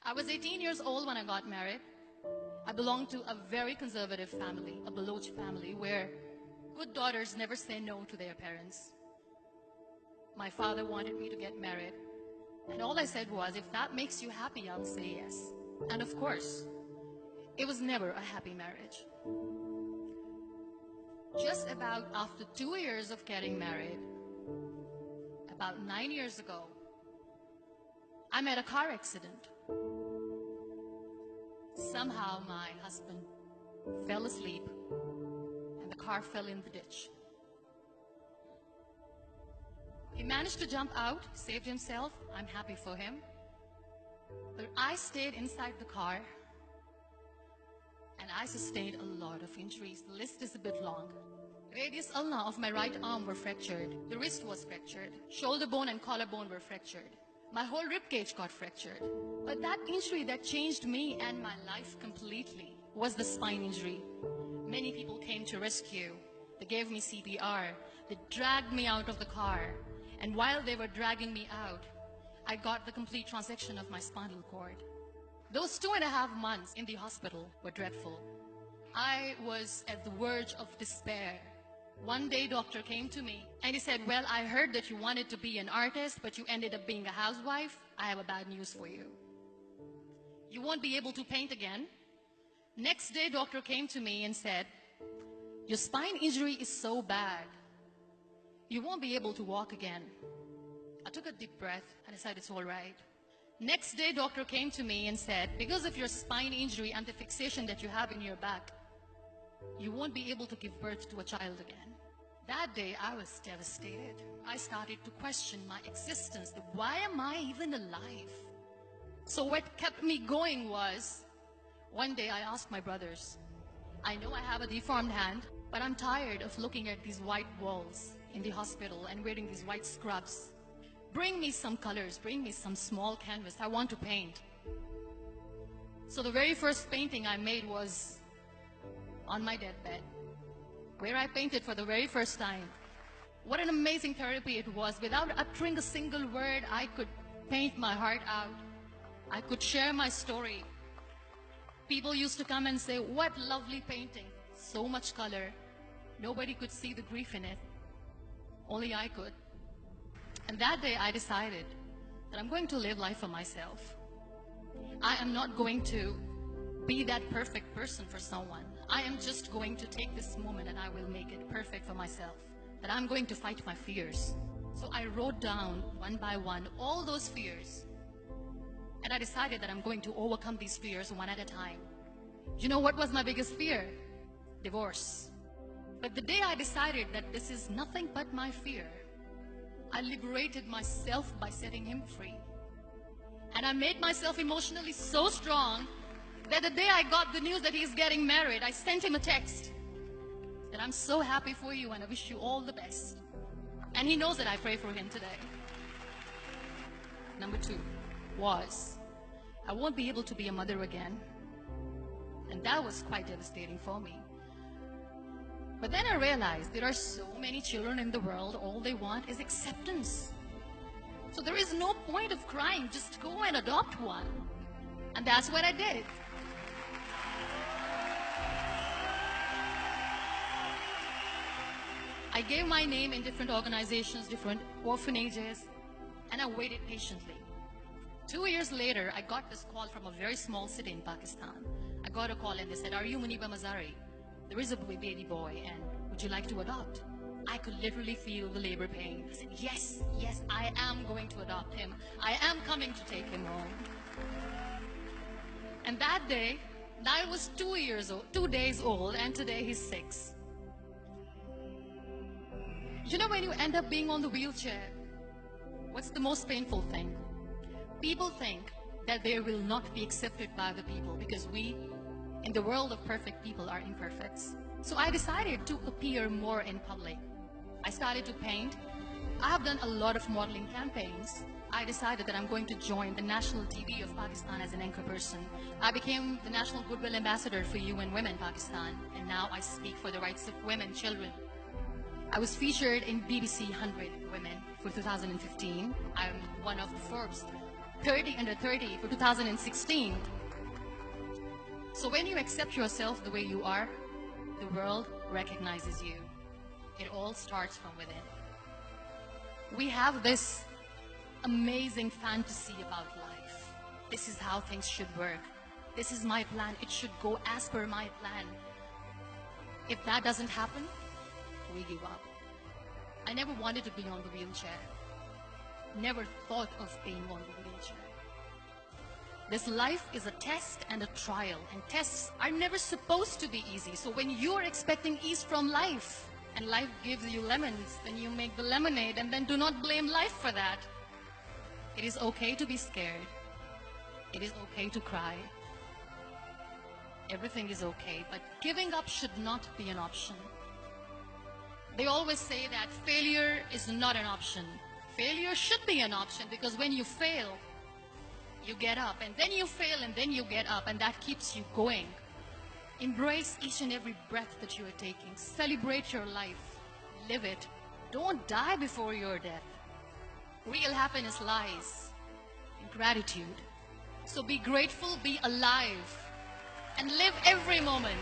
I was 18 years old when I got married. I belonged to a very conservative family, a Baloch family, where good daughters never say no to their parents. My father wanted me to get married, and all I said was, if that makes you happy, I'll say yes. And of course, it was never a happy marriage. Just about after 2 years of getting married, about 9 years ago, I met a car accident. Somehow my husband fell asleep and the car fell in the ditch. He managed to jump out, saved himself. I'm happy for him. But I stayed inside the car and I sustained a lot of injuries. The list is a bit long. Radius ulna of my right arm were fractured. The wrist was fractured. Shoulder bone and collarbone were fractured. My whole rib cage got fractured. But that injury that changed me and my life completely was the spine injury. Many people came to rescue. They gave me CPR. They dragged me out of the car. And while they were dragging me out, I got the complete transection of my spinal cord. Those 2.5 months in the hospital were dreadful. I was at the verge of despair. One day, doctor came to me and he said, well, I heard that you wanted to be an artist, but you ended up being a housewife. I have a bad news for you. You won't be able to paint again. Next day, doctor came to me and said, your spine injury is so bad, you won't be able to walk again. I took a deep breath and I said, it's all right. Next day, doctor came to me and said, because of your spine injury and the fixation that you have in your back, you won't be able to give birth to a child again. That day, I was devastated. I started to question my existence. Why am I even alive? So what kept me going was, one day I asked my brothers, I know I have a deformed hand, but I'm tired of looking at these white walls in the hospital and wearing these white scrubs. Bring me some colors, bring me some small canvas. I want to paint. So the very first painting I made was on my deathbed, where I painted for the very first time. What an amazing therapy it was. Without uttering a single word, I could paint my heart out. I could share my story. People used to come and say, what lovely painting. So much color. Nobody could see the grief in it. Only I could. And that day I decided that I'm going to live life for myself. I am not going to be that perfect person for someone. I am just going to take this moment and I will make it perfect for myself. That I'm going to fight my fears. So I wrote down one by one all those fears. And I decided that I'm going to overcome these fears one at a time. You know what was my biggest fear? Divorce. But the day I decided that this is nothing but my fear, I liberated myself by setting him free. And I made myself emotionally so strong that the day I got the news that he's getting married, I sent him a text that I'm so happy for you and I wish you all the best. And he knows that I pray for him today. Number 2 was, I won't be able to be a mother again. And that was quite devastating for me. But then I realized there are so many children in the world, all they want is acceptance. So there is no point of crying, just go and adopt one. And that's what I did. I gave my name in different organizations, different orphanages, and I waited patiently. 2 years later, I got this call from a very small city in Pakistan. I got a call and they said, are you Muniba Mazari? There is a baby boy and would you like to adopt? I could literally feel the labor pain. I said, yes, yes, I am going to adopt him. I am coming to take him home. And that day, I was 2 days old, and today he's 6. You know, when you end up being on the wheelchair, what's the most painful thing? People think that they will not be accepted by the people because we, in the world of perfect people, are imperfects. So I decided to appear more in public. I started to paint. I have done a lot of modeling campaigns. I decided that I'm going to join the national TV of Pakistan as an anchor person. I became the National Goodwill Ambassador for UN Women Pakistan, and now I speak for the rights of women, children. I was featured in BBC 100 Women for 2015. I'm one of the Forbes 30 under 30 for 2016. So when you accept yourself the way you are, the world recognizes you. It all starts from within. We have this amazing fantasy about life. This is how things should work. This is my plan. It should go as per my plan. If that doesn't happen, we give up. I never wanted to be on the wheelchair. Never thought of being on the wheelchair. This life is a test and a trial, and tests are never supposed to be easy. So when you're expecting ease from life, and life gives you lemons, then you make the lemonade, and then do not blame life for that. It is okay to be scared. It is okay to cry. Everything is okay, but giving up should not be an option. They always say that failure is not an option. Failure should be an option, because when you fail, you get up, and then you fail, and then you get up, and that keeps you going. Embrace each and every breath that you are taking. Celebrate your life. Live it. Don't die before your death. Real happiness lies in gratitude. So be grateful, be alive, and live every moment.